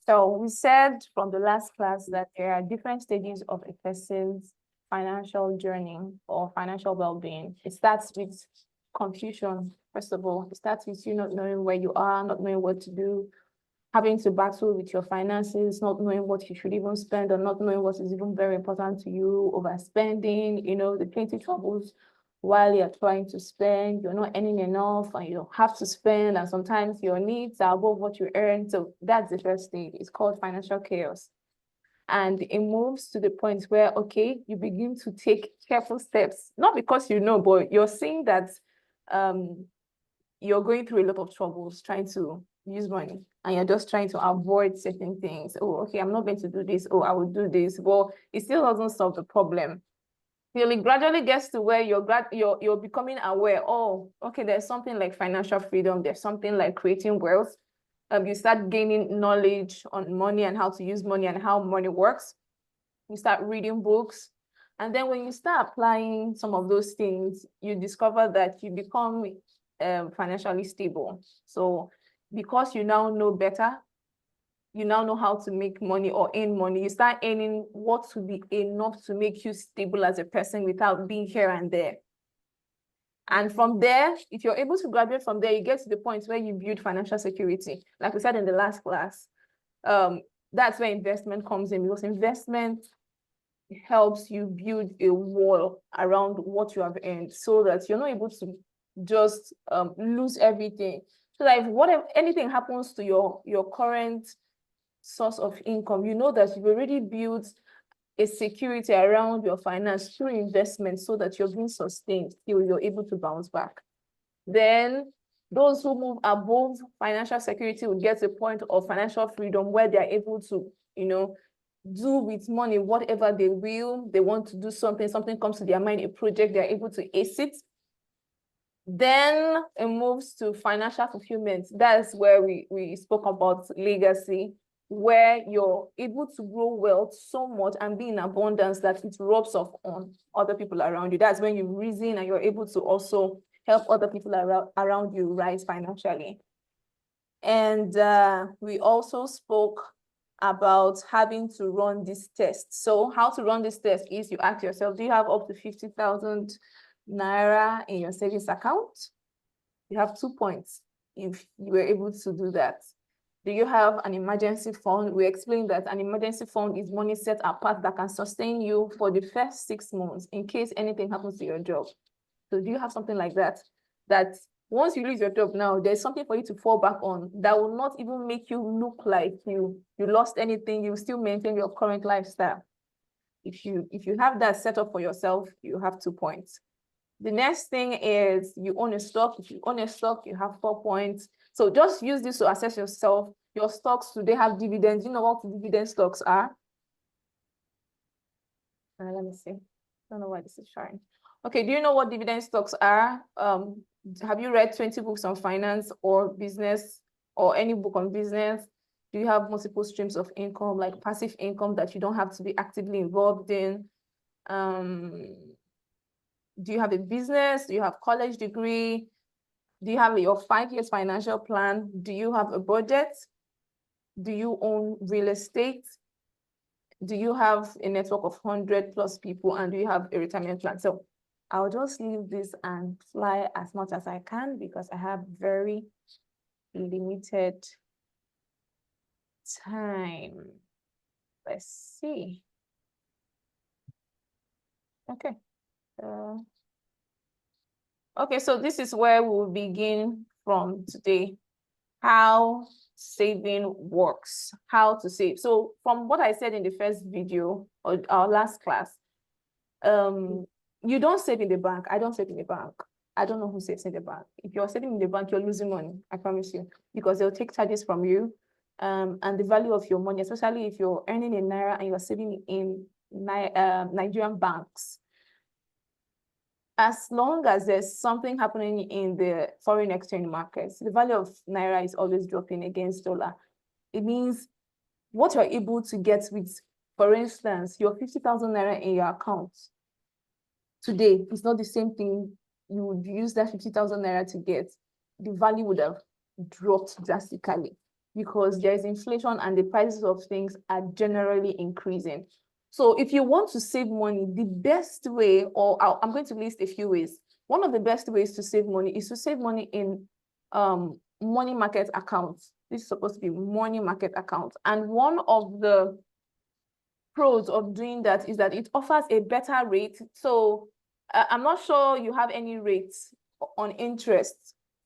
So we said from the last class that there are different stages of a person's financial journey or financial well-being. It starts with confusion, first of all. It starts with you not knowing where you are, not knowing what to do, having to battle with your finances, not knowing what you should even spend, or not knowing what is even very important to you, overspending, the plenty troubles while you're trying to spend, you're not earning enough and you have to spend, and sometimes your needs are above what you earn. So that's the first stage. It's called financial chaos. And it moves to the point where, okay, you begin to take careful steps, not because but you're seeing that you're going through a lot of troubles trying to use money, and you're just trying to avoid certain things. Oh, okay, I'm not going to do this. Oh, I will do this. Well, it still doesn't solve the problem. It gradually gets to where you're becoming aware. Oh, okay, there's something like financial freedom. There's something like creating wealth. You start gaining knowledge on money and how to use money and how money works. You start reading books. And then when you start applying some of those things, you discover that you become financially stable. So because you now know better, you now know how to make money or earn money, you start earning what will be enough to make you stable as a person without being here and there. And from there, if you're able to graduate from there, you get to the point where you build financial security. Like we said in the last class, that's where investment comes in, because investment helps you build a wall around what you have earned so that you're not able to just lose everything. So that if anything happens to your current source of income, you know that you've already built a security around your finance through investment so that you're being sustained till you're able to bounce back. Then those who move above financial security will get to a point of financial freedom where they're able to, do with money whatever they will. They want to do something comes to their mind, a project, they're able to ace it. Then it moves to financial fulfillment. That's where we spoke about legacy, where you're able to grow wealth so much and be in abundance that it rubs off on other people around you. That's when you reason and you're able to also help other people around you rise financially. And we also spoke about having to run this test. So how to run this test is you ask yourself, do you have up to 50,000 Naira in your savings account? You have 2 points if you were able to do that. Do you have an emergency fund? We explained that an emergency fund is money set apart that can sustain you for the first 6 months in case anything happens to your job. So do you have something like that? That once you lose your job now, there's something for you to fall back on that will not even make you look like you lost anything. You still maintain your current lifestyle. If you have that set up for yourself, you have 2 points. The next thing is you own a stock. If you own a stock, you have 4 points. So just use this to assess yourself. Your stocks, do they have dividends? You know what dividend stocks are? Let me see. I don't know why this is showing. Okay, do you know what dividend stocks are? Have you read 20 books on finance or business or any book on business? Do you have multiple streams of income, like passive income that you don't have to be actively involved in? Do you have a business? Do you have college degree? Do you have your 5 years financial plan? Do you have a budget? Do you own real estate? Do you have a network of 100+ people? And do you have a retirement plan? So I'll just leave this and fly as much as I can because I have very limited time. Let's see. Okay. Okay, so this is where we'll begin from today. How saving works, how to save. So from what I said in the first video or our last class, you don't save in the bank. I don't save in the bank. I don't know who saves in the bank. If you're saving in the bank, you're losing money, I promise you, because they'll take charges from you. And the value of your money, especially if you're earning in Naira and you're saving in Nigerian banks, as long as there's something happening in the foreign exchange markets, the value of Naira is always dropping against dollar. It means what you're able to get with, for instance, your 50,000 Naira in your account today is not the same thing you would use that 50,000 Naira to get. The value would have dropped drastically. because there is inflation and the prices of things are generally increasing. So if you want to save money, the best way, or I'm going to list a few ways. One of the best ways to save money is to save money in money market accounts. This is supposed to be money market accounts. And one of the pros of doing that is that it offers a better rate. So I'm not sure you have any rates on interest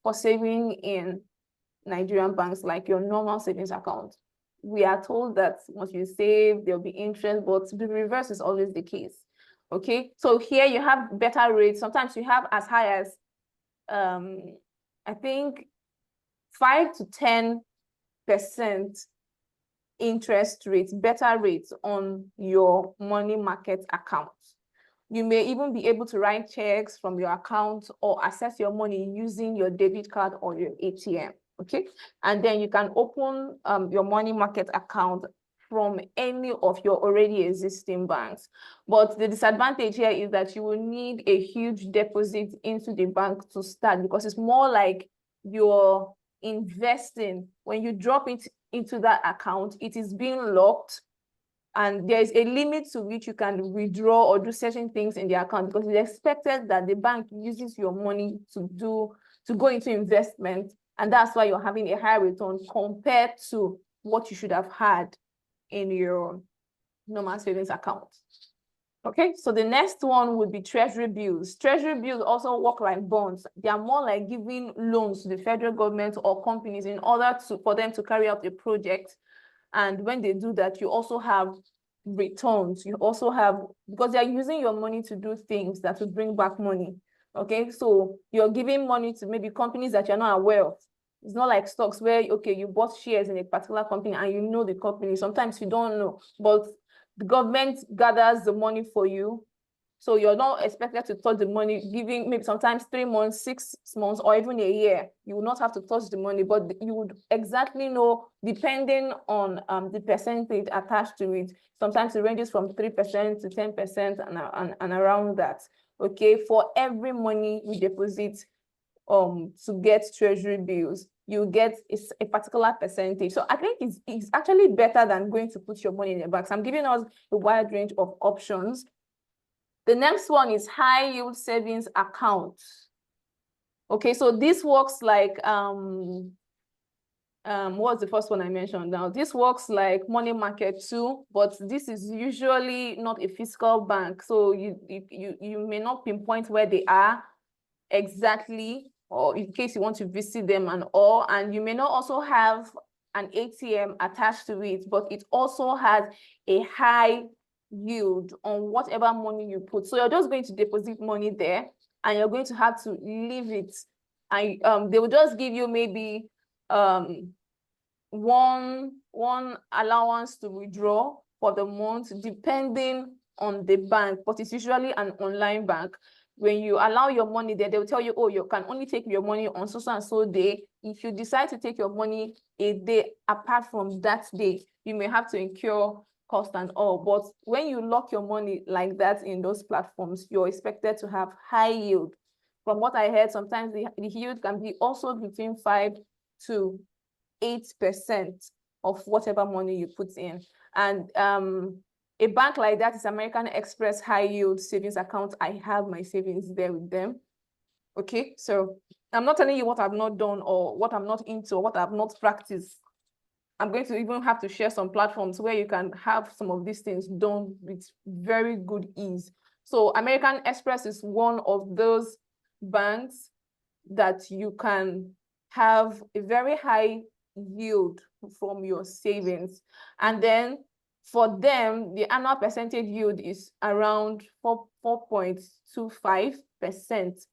for saving in Nigerian banks, like your normal savings account. We are told that once you save, there'll be interest, but the reverse is always the case. Okay, so here you have better rates. Sometimes you have as high as, I think, 5 to 10% interest rates, better rates on your money market account. You may even be able to write checks from your account or access your money using your debit card or your ATM. Okay, and then you can open your money market account from any of your already existing banks. But the disadvantage here is that you will need a huge deposit into the bank to start, because it's more like you're investing. When you drop it into that account, it is being locked, and there is a limit to which you can withdraw or do certain things in the account, because it's expected that the bank uses your money to go into investment. And that's why you're having a higher return compared to what you should have had in your normal savings account. Okay, so the next one would be treasury bills. Treasury bills also work like bonds. They are more like giving loans to the federal government or companies in order for them to carry out a project. And when they do that, you also have returns. You also have, because they're using your money to do things that will bring back money. Okay, so you're giving money to maybe companies that you're not aware of. It's not like stocks where, okay, you bought shares in a particular company and you know the company. Sometimes you don't know, but the government gathers the money for you. So you're not expected to touch the money, giving maybe sometimes 3 months, 6 months, or even a year. You will not have to touch the money, but you would exactly know, depending on the percentage attached to it. Sometimes it ranges from 3% to 10% and around that. Okay, for every money you deposit to get treasury bills, you get a particular percentage. So I think it's actually better than going to put your money in the bank. So I'm giving us a wide range of options. The next one is high yield savings account. Okay, so this works like what's the first one I mentioned now? This works like money market too, but this is usually not a physical bank. So you may not pinpoint where they are exactly, or in case you want to visit them and all, and you may not also have an ATM attached to it, but it also has a high yield on whatever money you put. So you're just going to deposit money there, and you're going to have to leave it, and they will just give you maybe one allowance to withdraw for the month, depending on the bank, but it's usually an online bank. When you allow your money there, they'll tell you, oh, you can only take your money on so and so day. If you decide to take your money a day apart from that day, you may have to incur cost and all. But when you lock your money like that in those platforms, you're expected to have high yield. From what I heard, sometimes the yield can be also between 5 to 8% of whatever money you put in. And a bank like that is American Express High Yield Savings Account. I have my savings there with them. Okay, so I'm not telling you what I've not done or what I'm not into or what I've not practiced. I'm going to even have to share some platforms where you can have some of these things done with very good ease. So American Express is one of those banks that you can have a very high yield from your savings. And then for them, the annual percentage yield is around 4.25%.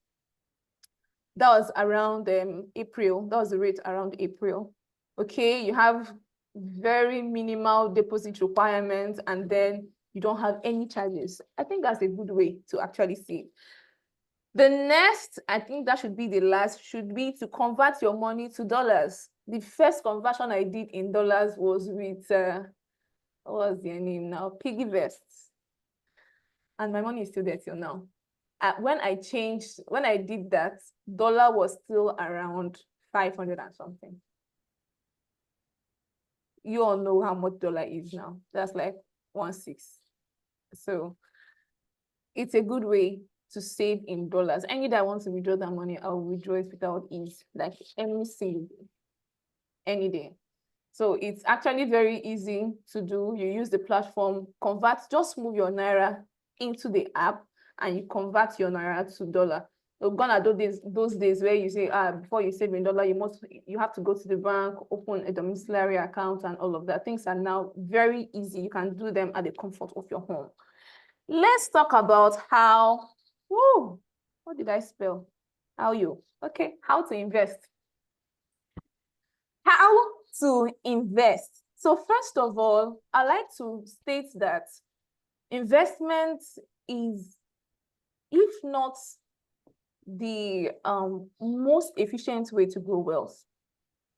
That was around April. That was the rate around April. Okay, you have very minimal deposit requirements, and then you don't have any charges. I think that's a good way to actually save. The next, I think that should be the last, should be to convert your money to dollars. The first conversion I did in dollars was with, what was their name now? PiggyVest. And my money is still there till now. When I did that, dollar was still around 500 and something. you all know how much dollar is now. That's like 1.6. So it's a good way to save in dollars. Any day I want to withdraw that money, I'll withdraw it without ease, like any single day, any day. So it's actually very easy to do. You use the platform, just move your Naira into the app and you convert your Naira to dollar. So gone are those days where you say, before you save in dollar, you have to go to the bank, open a domiciliary account and all of that. Things are now very easy. You can do them at the comfort of your home. Let's talk about how, what did I spell? How to invest. How to invest. So first of all, I like to state that investment is, if not the most efficient way to grow wealth.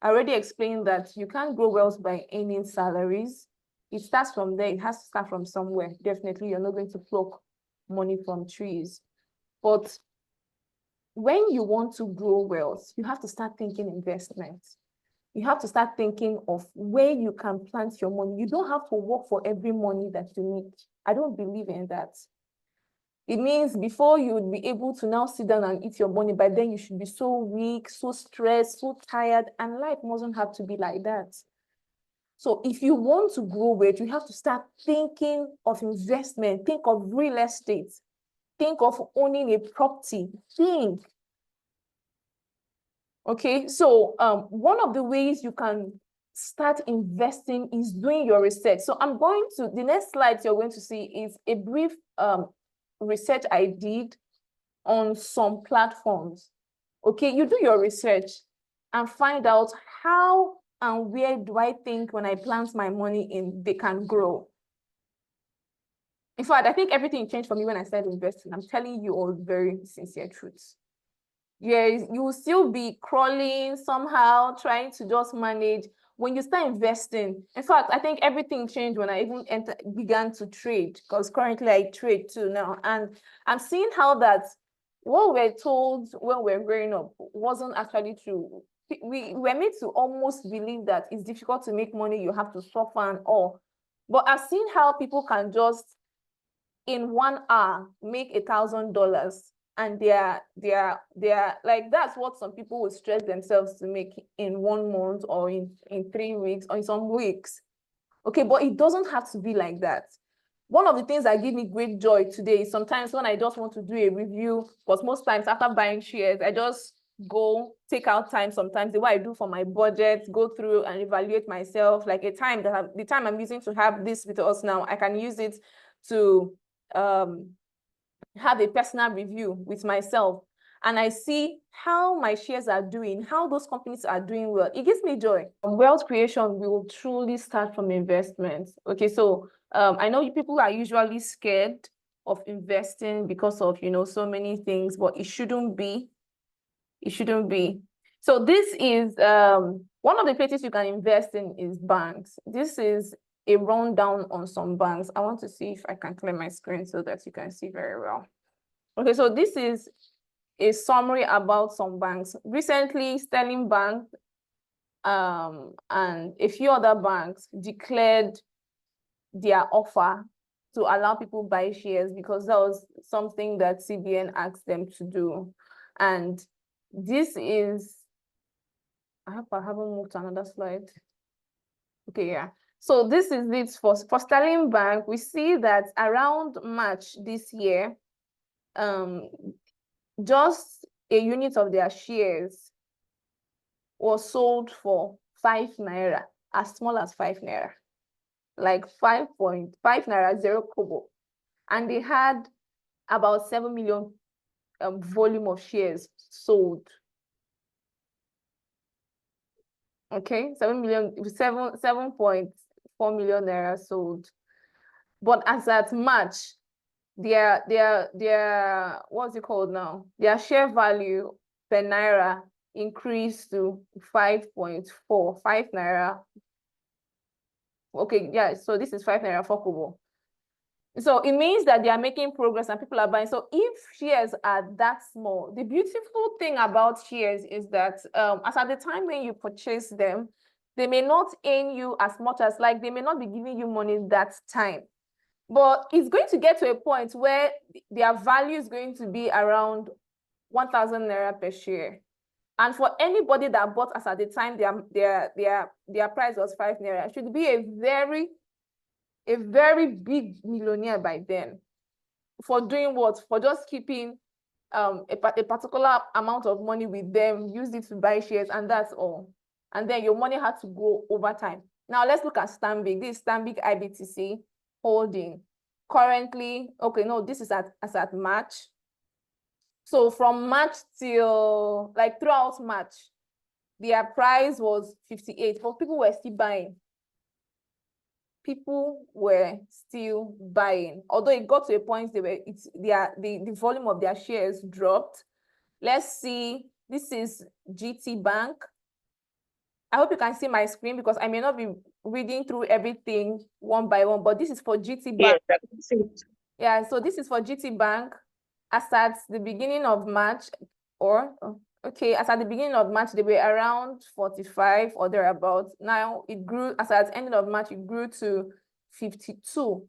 I already explained that you can't grow wealth by earning salaries. It starts from there. It has to start from somewhere. Definitely, you're not going to pluck money from trees. But when you want to grow wealth, you have to start thinking investment. You have to start thinking of where you can plant your money. You don't have to work for every money that you need. I don't believe in that. It means before you would be able to now sit down and eat your money, by then you should be so weak, so stressed, so tired, and life mustn't have to be like that. So if you want to grow wealth, you have to start thinking of investment, think of real estate, think of owning a property, think. Okay, so one of the ways you can start investing is doing your research. So the next slide you're going to see is a brief research I did on some platforms. Okay, you do your research and find out how and where do I think when I plant my money in, they can grow. In fact, I think everything changed for me when I started investing. I'm telling you all very sincere truths. Yes, you will still be crawling somehow, trying to just manage. When you start investing, in fact, I think everything changed when I even began to trade, because currently I trade too now. And I'm seeing how that what we're told when we're growing up wasn't actually true. We were made to almost believe that it's difficult to make money, you have to suffer and all. But I've seen how people can just, in 1 hour, make $1,000. And they're like, that's what some people would stress themselves to make in 1 month or in 3 weeks or in some weeks. Okay, but it doesn't have to be like that. One of the things that give me great joy today is sometimes when I just want to do a review, because most times after buying shares, I just go take out time sometimes, the way I do for my budget, go through and evaluate myself, like the time I'm using to have this with us now, I can use it to have a personal review with myself, and I see how my shares are doing, how those companies are doing well. It gives me joy. Wealth creation will truly start from investments. Okay, so I know people are usually scared of investing because of, so many things, but it shouldn't be. It shouldn't be. So this is one of the places you can invest in is banks. This is a rundown on some banks. I want to see if I can clear my screen so that you can see very well. Okay, so this is a summary about some banks. Recently, Sterling Bank and a few other banks declared their offer to allow people buy shares, because that was something that CBN asked them to do. And this is, I hope I haven't moved to another slide. Okay, yeah. So this is it for Sterling Bank. We see that around March this year, just a unit of their shares was sold for 5 naira, as small as 5 naira, like 5.5 naira, 0 kobo. And they had about 7 million volume of shares sold. Okay, 7.4 million naira sold. But as at March, their what's it called now? Their share value per naira increased to 5.4, 5 naira. Okay, yeah, so this is 5 naira 4 kobo. So it means that they are making progress and people are buying. So if shares are that small, the beautiful thing about shares is that as at the time when you purchase them, They may not earn you as much as, like, they may not be giving you money that time. But it's going to get to a point where their value is going to be around 1,000 naira per share. And for anybody that bought as at the time their price was 5 naira, should be a very big millionaire by then. For doing what? For just keeping a particular amount of money with them, use it to buy shares, and that's all. And then your money had to grow over time. Now let's look at Stanbic. This is Stanbic IBTC Holding. Currently, okay, no, this is at March. So from March till, like, throughout March, their price was 58, but people were still buying. People were still buying, although it got to a point the volume of their shares dropped. Let's see, this is GT Bank. I hope you can see my screen because I may not be reading through everything one by one, but this is for GT Bank. Yes, I can see it. Yeah, so this is for GT Bank as at the beginning of March, or okay, as at the beginning of March, they were around 45 or thereabouts. Now it grew, as at the end of March, it grew to 52.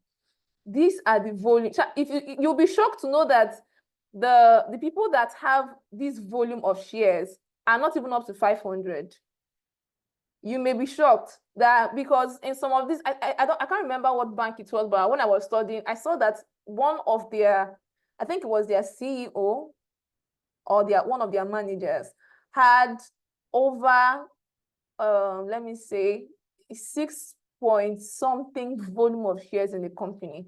These are the volume. If you'll be shocked to know that the people that have this volume of shares are not even up to 500. You may be shocked that, because in some of these, I can't remember what bank it was, but when I was studying, I saw that one of their, I think it was their CEO or one of their managers had over, let me say, 6 point something volume of shares in the company.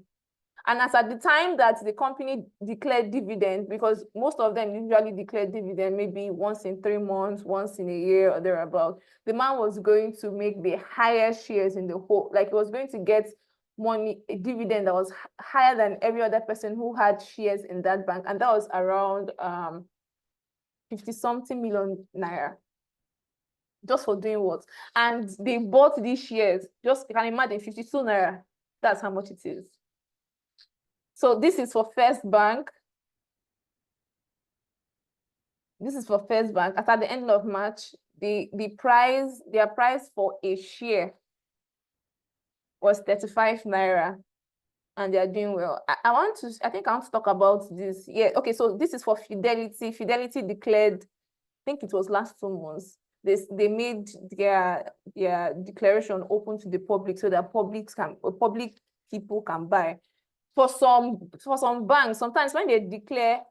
And as at the time that the company declared dividend, because most of them usually declare dividend maybe once in 3 months, once in a year or thereabout, the man was going to make the highest shares in the whole, like he was going to get money, a dividend that was higher than every other person who had shares in that bank. And that was around 50-something million naira. Just for doing what? And they bought these shares, just, you can imagine, 52 naira. That's how much it is. So this is for First Bank. This is for First Bank. At the end of March, their price for a share was 35 naira, and they are doing well. I think I want to talk about this. Yeah, okay, so this is for Fidelity. Fidelity declared, I think it was last 2 months, they made their declaration open to the public so that public people can buy. For some banks, sometimes when they declare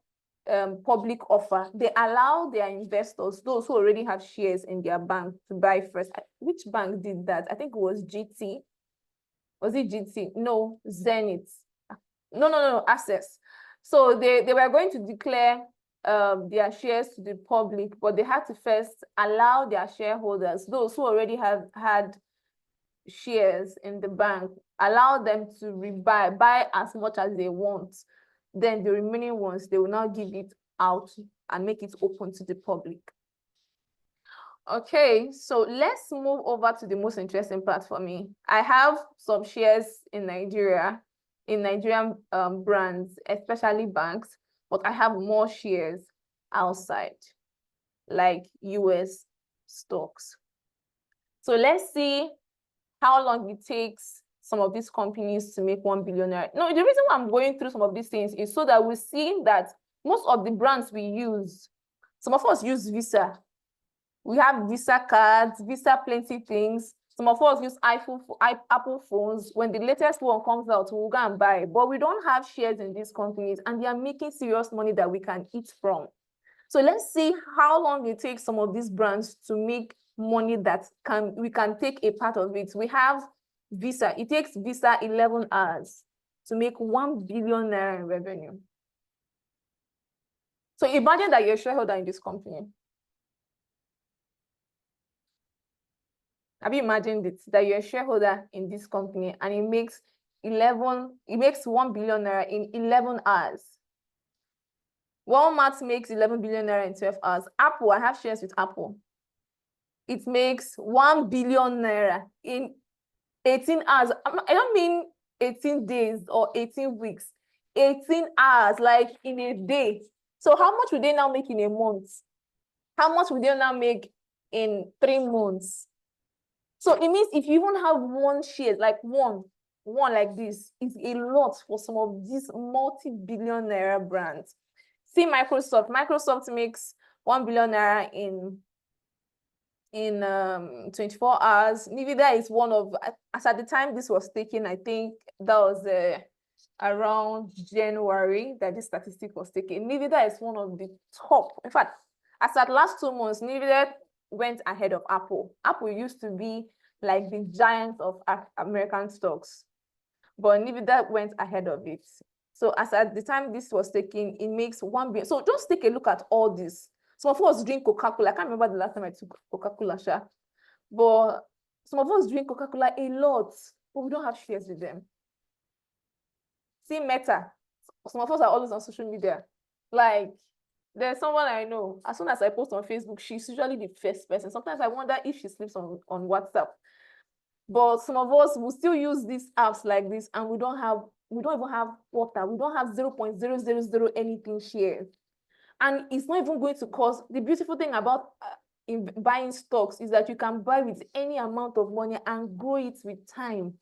public offer, they allow their investors, those who already have shares in their bank, to buy first. Which bank did that? I think it was GT. Was it GT? No, Zenith. No, Access. So they were going to declare their shares to the public, but they had to first allow their shareholders, those who already have had shares in the bank, allow them to buy as much as they want. Then the remaining ones, they will now give it out and make it open to the public. Okay, so let's move over to the most interesting part for me. I have some shares in Nigeria, in Nigerian brands, especially banks, but I have more shares outside, like US stocks. So let's see how long it takes some of these companies to make 1 billion naira. No, the reason why I'm going through some of these things is so that we see that most of the brands we use, some of us use Visa. We have Visa cards, Visa plenty things. Some of us use Apple phones. When the latest one comes out, we'll go and buy. But we don't have shares in these companies, and they are making serious money that we can eat from. So let's see how long it takes some of these brands to make money that we can take a part of it. We have Visa. It takes Visa 11 hours to make 1 billion naira in revenue. So imagine that you're a shareholder in this company. Have you imagined it, that you're a shareholder in this company and it makes 1 billion naira in 11 hours? Walmart makes 11 billion naira in 12 hours. Apple, I have shares with Apple. It makes 1 billion naira in 18 hours. I don't mean 18 days or 18 weeks. 18 hours, like in a day. So how much would they now make in a month? How much would they now make in 3 months? So it means if you even have one share, like one like this, is a lot for some of these multi-billion naira brands. See Microsoft. Microsoft makes 1 billion naira in 24 hours. Nvidia is one of, as at the time this was taken, I think that was around January that this statistic was taken. Nvidia is one of the top. In fact, as at last 2 months, Nvidia went ahead of Apple. Apple used to be like the giant of American stocks, but Nvidia went ahead of it. So as at the time this was taken, it makes 1 billion. So just take a look at all this. Some of us drink Coca-Cola. I can't remember the last time I took Coca-Cola, but some of us drink Coca-Cola a lot, but we don't have shares with them. See Meta. Some of us are always on social media. Like, there's someone I know, as soon as I post on Facebook, she's usually the first person. Sometimes I wonder if she sleeps on WhatsApp. But some of us will still use these apps like this, and we don't even have water. We don't have 0.000 anything shares. And it's not even going to cost. The beautiful thing about in buying stocks is that you can buy with any amount of money and grow it with time.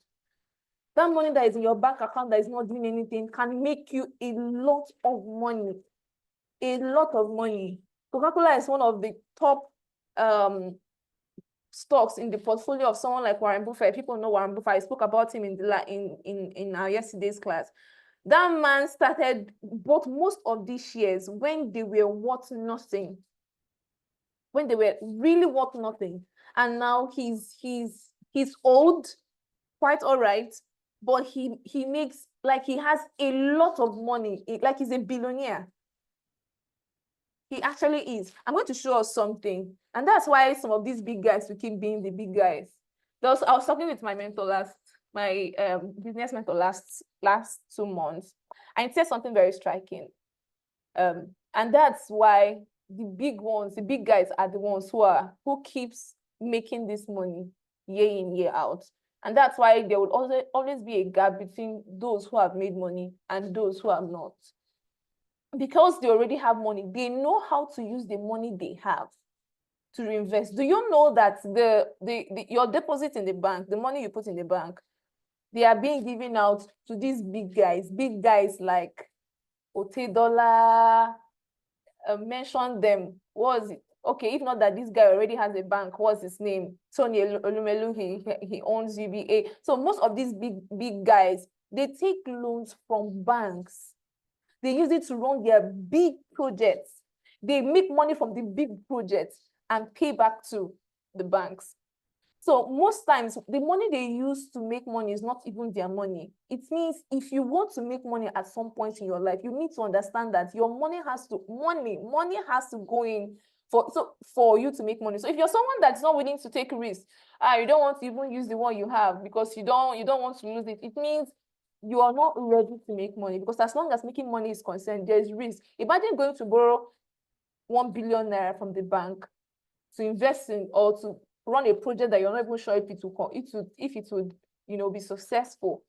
That money that is in your bank account that is not doing anything can make you a lot of money. A lot of money. Coca-Cola is one of the top stocks in the portfolio of someone like Warren Buffett. People know Warren Buffett. I spoke about him in our yesterday's class. That man bought most of these shares when they were worth nothing. When they were really worth nothing. And now he's old, quite all right, but he makes, like, he has a lot of money, like he's a billionaire. He actually is. I'm going to show us something. And that's why some of these big guys will keep being the big guys. I was talking with my mentor my business mentor last 2 months, and it said something very striking. And that's why the big ones, the big guys, are the ones who keeps making this money year in, year out. And that's why there will always be a gap between those who have made money and those who have not. Because they already have money, they know how to use the money they have to reinvest. Do you know that your deposit in the bank, the money you put in the bank, they are being given out to these big guys like Otedola, mention them. What was it? Okay, if not that this guy already has a bank, what's his name? Tony Elumelu, he owns UBA. So most of these big guys, they take loans from banks. They use it to run their big projects. They make money from the big projects and pay back to the banks. So most times, the money they use to make money is not even their money. It means if you want to make money at some point in your life, you need to understand that your money has to go in for you to make money. So if you're someone that's not willing to take risks, you don't want to even use the one you have because you don't want to lose it, it means you are not ready to make money, because as long as making money is concerned, there is risk. Imagine going to borrow 1 billion naira from the bank to invest in or to run a project that you're not even sure if it would be successful,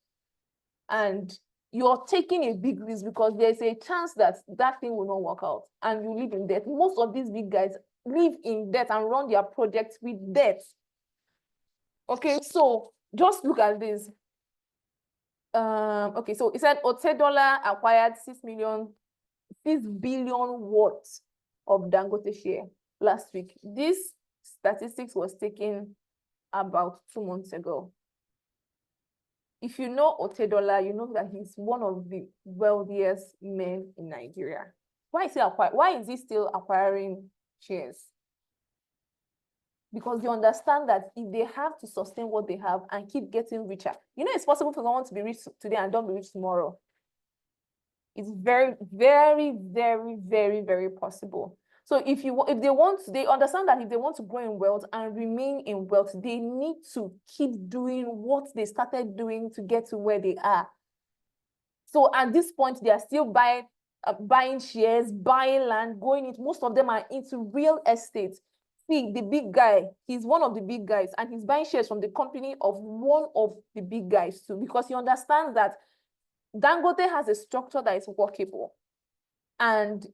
and you're taking a big risk because there's a chance that that thing will not work out and you live in debt. Most of these big guys live in debt and run their projects with debt. Okay, so just look at this. Okay, so it said Otedola acquired 6 billion worth of Dangote share last week. This statistics was taken about 2 months ago. If you know Otedola, you know that he's one of the wealthiest men in Nigeria. Why is he still acquiring shares? Because you understand that if they have to sustain what they have and keep getting richer, it's possible for someone to be rich today and don't be rich tomorrow. It's very, very, very, very, very possible. So they understand that if they want to grow in wealth and remain in wealth, they need to keep doing what they started doing to get to where they are. So at this point, they are still buying shares, buying land, most of them are into real estate. See, the big guy, he's one of the big guys, and he's buying shares from the company of one of the big guys too, because he understands that Dangote has a structure that is workable. And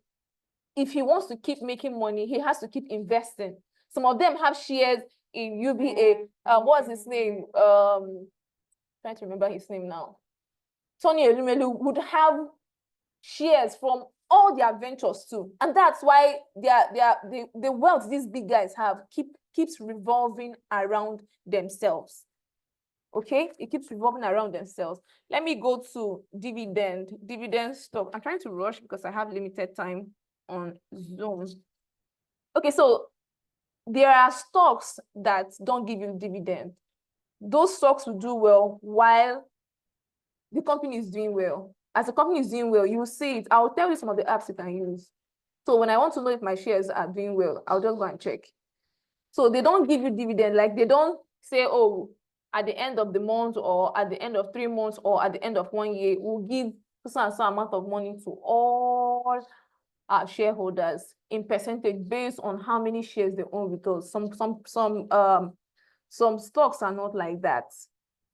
if he wants to keep making money, he has to keep investing. Some of them have shares in UBA, what's his name? Trying to remember his name now. Tony Elumelu would have shares from all their ventures too. And that's why the wealth these big guys have keeps revolving around themselves. Okay, it keeps revolving around themselves. Let me go to dividend stock. I'm trying to rush because I have limited time on Zoom. Okay, so there are stocks that don't give you dividend. Those stocks will do well while the company is doing well. As the company is doing well, you will see it. I'll tell you some of the apps you can use. So when I want to know if my shares are doing well, I'll just go and check. So they don't give you dividend, like they don't say, oh, at the end of the month or at the end of 3 months or at the end of 1 year, we'll give some amount of money to all our shareholders in percentage based on how many shares they own with us. Some stocks are not like that.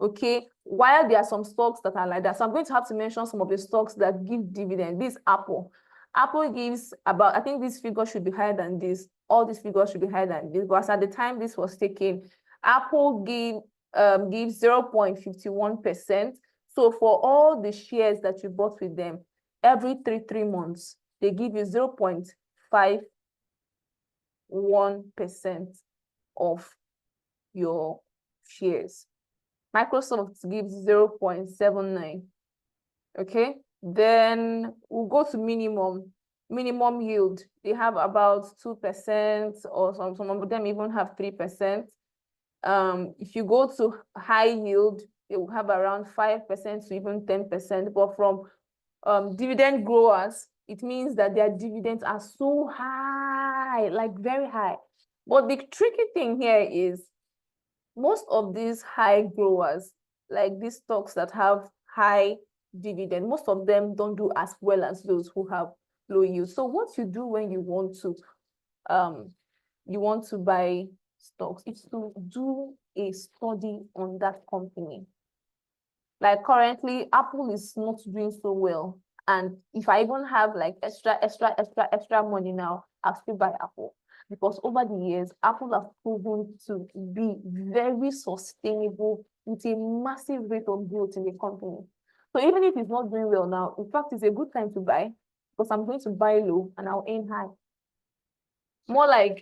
Okay, while there are some stocks that are like that. So I'm going to have to mention some of the stocks that give dividend. This Apple. Apple gives about, I think this figure should be higher than this. All these figures should be higher than this. Because at the time this was taken, Apple gives 0.51%. So for all the shares that you bought with them, every three months, they give you 0.51% of your shares. Microsoft gives 0.79. Okay, then we'll go to minimum yield. They have about 2%, or some of them even have 3%. If you go to high yield, they will have around 5% to even 10%. But from dividend growers, it means that their dividends are so high, like very high. But the tricky thing here is most of these high growers, like these stocks that have high dividend, most of them don't do as well as those who have low yield. So what you do when you want to buy stocks is to do a study on that company. Like currently, Apple is not doing so well. And if I even have like extra money now, I'll still buy Apple. Because over the years, Apple have proven to be very sustainable with a massive rate of growth in the company. So even if it's not doing well now, in fact, it's a good time to buy because I'm going to buy low and I'll aim high. More like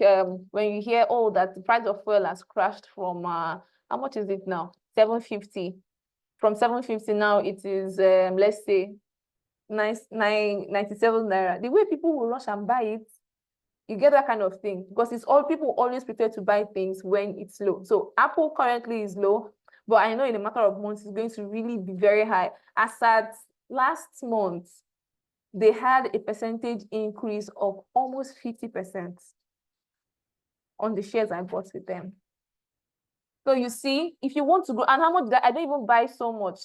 when you hear, oh, that the price of oil has crashed from, how much is it now? 750. From 750 now, it is, let's say, 97 naira. The way people will rush and buy it, you get that kind of thing because it's all people always prefer to buy things when it's low. So Apple currently is low, but I know in a matter of months it's going to really be very high. As at last month, they had a percentage increase of almost 50% on the shares I bought with them. So you see, if you want to go, and how much I don't even buy so much.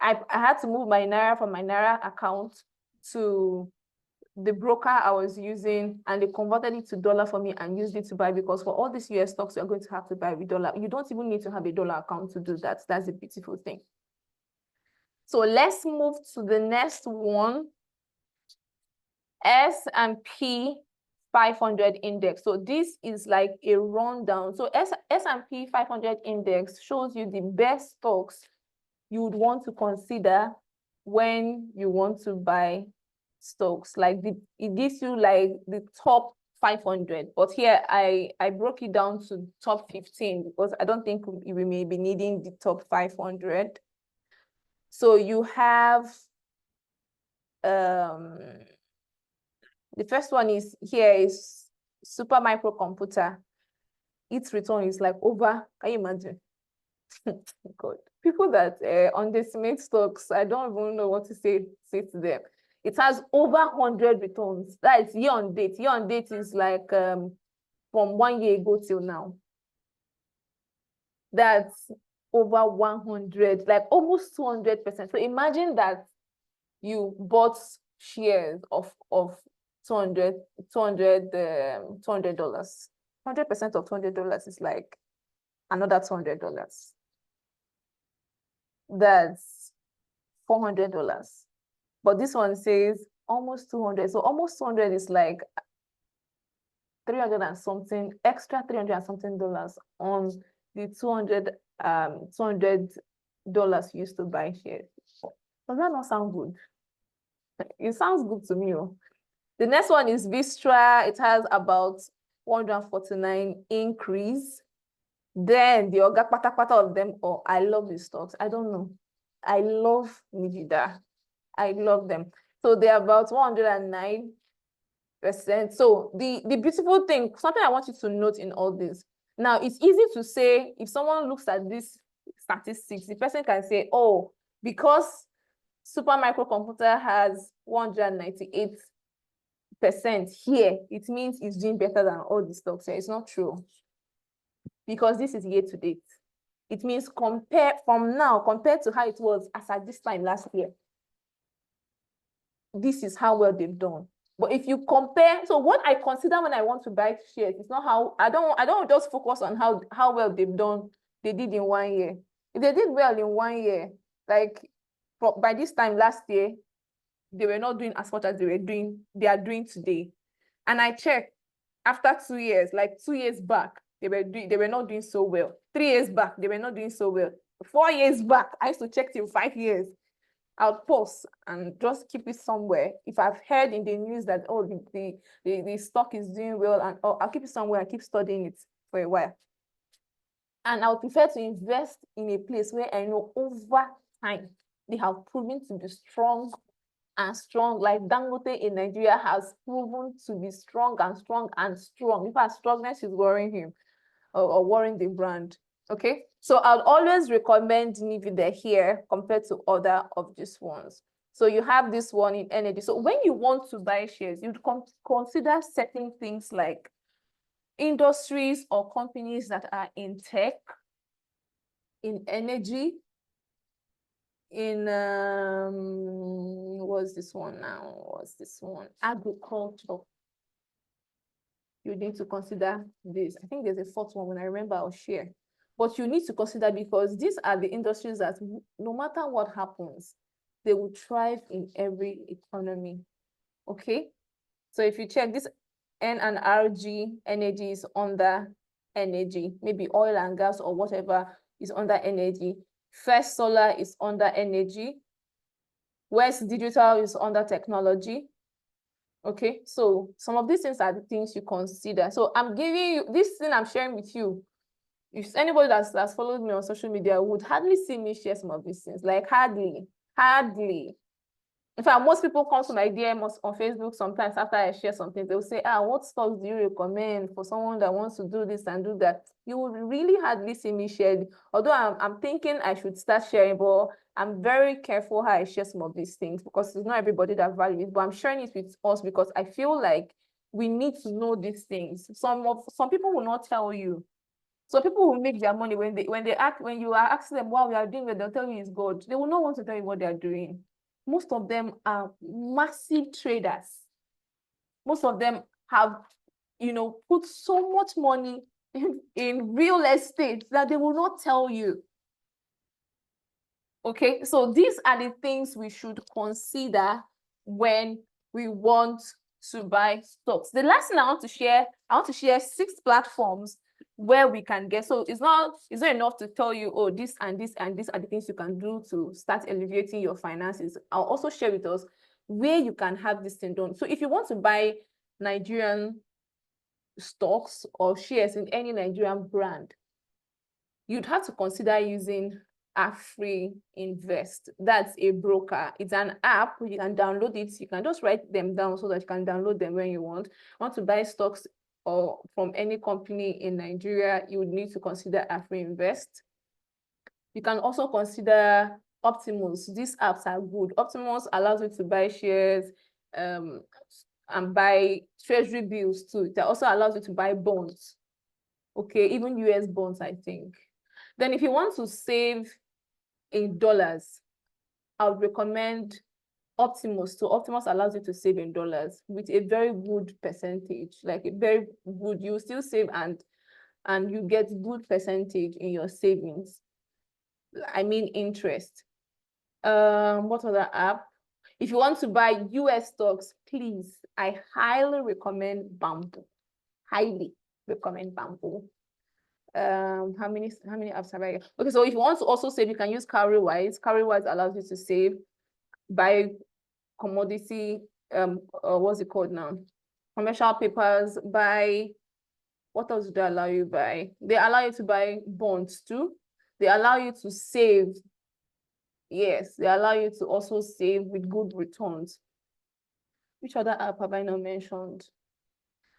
I had to move my Naira from my Naira account to the broker I was using, and they converted it to dollar for me and used it to buy, because for all these US stocks, you're going to have to buy with dollar. You don't even need to have a dollar account to do that. That's a beautiful thing. So let's move to the next one. S&P 500 index. So this is like a rundown. So S&P 500 index shows you the best stocks you would want to consider when you want to buy stocks. Like it gives you like the top 500, but here I broke it down to top 15 because I don't think we may be needing the top 500. So you have the first one is here is Supermicro Computer. Its return is like over, can you imagine? God, people that underestimate stocks, I don't even know what to say to them. It has over 100 returns. That is year on date. Year on date is like from 1 year ago till now. That's over 100, like almost 200%. So imagine that you bought shares of $200. 100% of $200 is like another $200. That's $400. But this one says almost 200. So almost 200 is like 300 and something, extra 300 and something dollars on the $200 used to buy shares. Does that not sound good? It sounds good to me. The next one is Vistra. It has about 149 increase. Then the Oga Patapata of them, oh, I love these stocks. I don't know. I love Nvidia. I love them. So they're about 109%. So the beautiful thing, something I want you to note in all this. Now, it's easy to say, if someone looks at this statistics, the person can say, oh, because Super Microcomputer has 198% here, it means it's doing better than all the stocks here. It's not true. Because this is year to date. It means compared to how it was as at this time last year. This is how well they've done. But if you compare, so what I consider when I want to buy shares, it's not how I don't just focus on how well they've done, they did in 1 year. If they did well in 1 year, like by this time last year, they were not doing as much as they are doing today. And I checked after 2 years, like 2 years back, they were not doing so well. 3 years back, they were not doing so well. 4 years back, I used to check till 5 years. I'll pause and just keep it somewhere. If I've heard in the news that, oh, the stock is doing well, and I'll keep it somewhere and keep studying it for a while. And I would prefer to invest in a place where I know over time they have proven to be strong and strong. Like Dangote in Nigeria has proven to be strong and strong and strong. In fact, strongness is worrying him or worrying the brand. Okay, so I'll always recommend Nvidia here compared to other of these ones. So you have this one in energy. So when you want to buy shares, you'd consider certain things like industries or companies that are in tech, in energy, in what's this one now? What's this one? Agriculture. You need to consider this. I think there's a fourth one. When I remember, I'll share. But you need to consider, because these are the industries that no matter what happens, they will thrive in every economy. Okay? So if you check this, N&RG energy is under energy, maybe oil and gas or whatever is under energy. First Solar is under energy. West Digital is under technology. Okay, so some of these things are the things you consider. So I'm giving you this thing I'm sharing with you. If anybody that's followed me on social media would hardly see me share some of these things, like hardly. In fact, most people come to my DM on Facebook sometimes after I share something. They'll say, what stocks do you recommend for someone that wants to do this and do that? You will really hardly see me share. Although I'm thinking I should start sharing, but I'm very careful how I share some of these things, because it's not everybody that values it. But I'm sharing it with us because I feel like we need to know these things. Some people will not tell you. So people who make their money when you are asking them what we are doing, they'll tell you it's good. They will not want to tell you what they are doing. Most of them are massive traders. Most of them have, put so much money in real estate that they will not tell you. Okay, so these are the things we should consider when we want to buy stocks. The last thing I want to share 6 platforms where we can get. So it's not enough to tell you, oh, this and this and this are the things you can do to start alleviating your finances. I'll also share with us where you can have this thing done. So if you want to buy Nigerian stocks or shares in any Nigerian brand, you'd have to consider using Afri Invest. That's a broker. It's an app. You can download it. You can just write them down so that you can download them when you want. Want to buy stocks or from any company in Nigeria, you would need to consider Afri Invest. You can also consider Optimus. These apps are good. Optimus allows you to buy shares and buy treasury bills too. It also allows you to buy bonds. Okay, even US bonds, I think. Then if you want to save in dollars, I would recommend Optimus. So Optimus allows you to save in dollars with a very good percentage, like a very good, you still save and you get good percentage in your savings. I mean interest. What other app? If you want to buy US stocks, please, I highly recommend Bamboo. highly recommend bamboo. How many apps have I got? Okay, so if you want to also save, you can use Cowrywise. Cowrywise allows you to save, buy commodity, what's it called now? Commercial papers, buy, what else do they allow you buy? They allow you to buy bonds too. They allow you to save. Yes, they allow you to also save with good returns. Which other app have I not mentioned?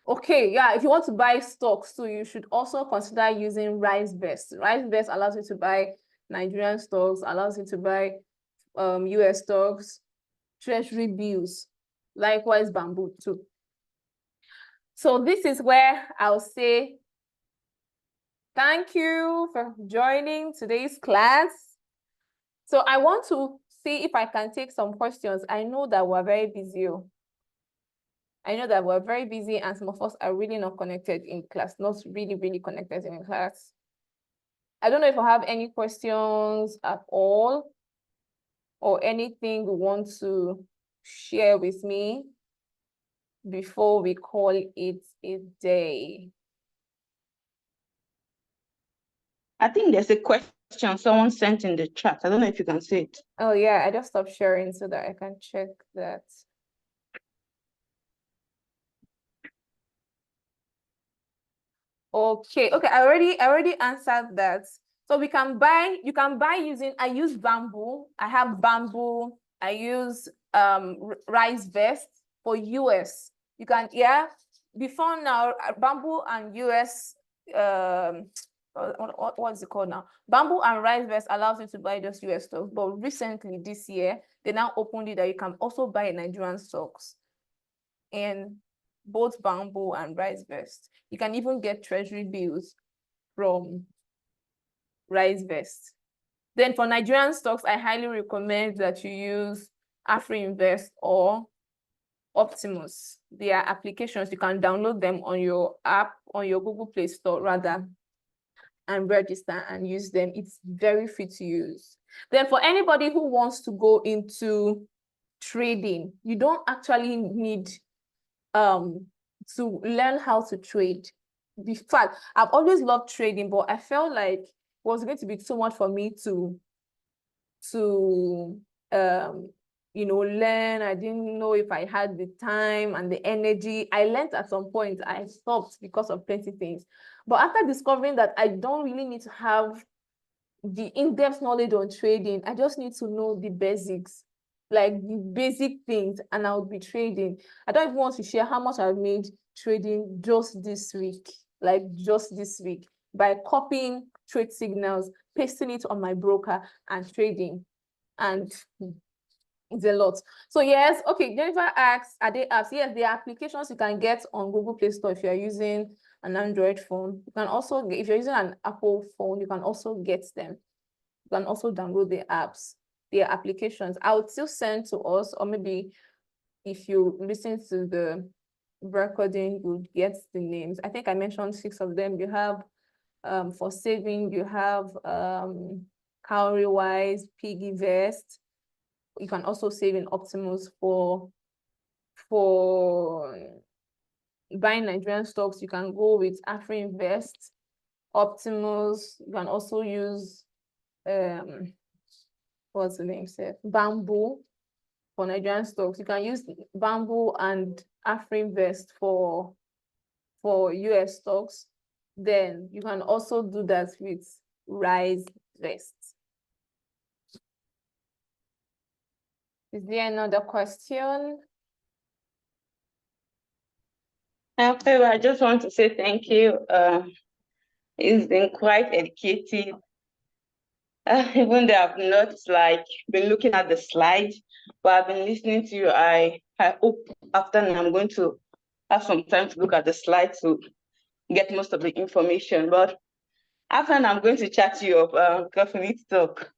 Okay, yeah, if you want to buy stocks too, you should also consider using RiseVest. RiseVest allows you to buy Nigerian stocks, allows you to buy US stocks, treasury bills, likewise bamboo too. So this is where I'll say thank you for joining today's class. So I want to see if I can take some questions. I know that we're very busy. I know that we're very busy and some of us are really not connected in class, not really connected in class. I don't know if I have any questions at all or anything you want to share with me before we call it a day. I think there's a question someone sent in the chat. I don't know if you can see it. Oh yeah, I just stopped sharing so that I can check that. Okay, I already answered that. So you can buy using, I use bamboo. I have bamboo. I use RiseVest for US. You can, yeah, before now, bamboo and US, what's it called now? Bamboo and RiseVest allows you to buy just US stocks. But recently this year, they now opened it that you can also buy Nigerian stocks. And both bamboo and RiseVest. You can even get treasury bills from RiseVest. Then for Nigerian stocks, I highly recommend that you use AfriInvest or Optimus. They are applications. You can download them on your app, on your Google Play Store rather, and register and use them. It's very free to use. Then for anybody who wants to go into trading, you don't actually need to learn how to trade. In fact, I've always loved trading, but I felt like it was going to be too much for me to learn. I didn't know if I had the time and the energy. I learned at some point. I stopped because of plenty things. But after discovering that I don't really need to have the in-depth knowledge on trading, I just need to know the basics, like the basic things, and I'll be trading. I don't even want to share how much I've made trading just this week, by copying trade signals, pasting it on my broker and trading. And it's a lot. So yes, okay, Jennifer asks, are they apps? Yes, there are applications you can get on Google Play Store if you're using an Android phone. You can also, if you're using an Apple phone, you can also get them. You can also download the apps, their applications. I would still send to us, or maybe if you listen to the recording, you'll get the names. I think I mentioned 6 of them. You have for saving, you have Cowrywise, Piggyvest. You can also save in Optimus for buying Nigerian stocks. You can go with AfriInvest, Optimus. You can also use what's the name said? Bamboo for Nigerian stocks. You can use Bamboo and AfriInvest for US stocks. Then you can also do that with RiseVest. Is there another question? Okay, I just want to say thank you. It's been quite educative. Even though I've not been looking at the slides, but I've been listening to you. I hope after now I'm going to have some time to look at the slides to get most of the information. But after now, I'm going to chat you up because we need to talk.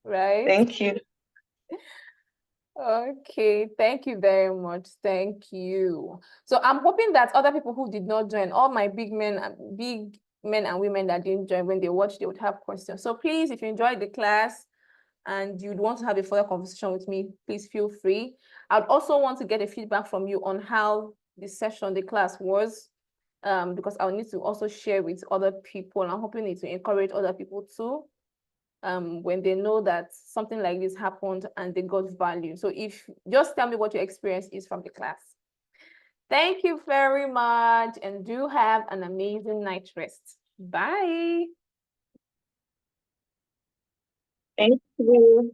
Right. Thank you. Okay, thank you very much. Thank you. So I'm hoping that other people who did not join, all my big men and women that didn't join, when they watch, they would have questions. So please, if you enjoyed the class and you'd want to have a further conversation with me, please feel free. I'd also want to get a feedback from you on how the class was. because I'll need to also share with other people. I'm hoping it to encourage other people too, when they know that something like this happened and they got value. So if just tell me what your experience is from the class. Thank you very much, and do have an amazing night rest. Bye. Thank you.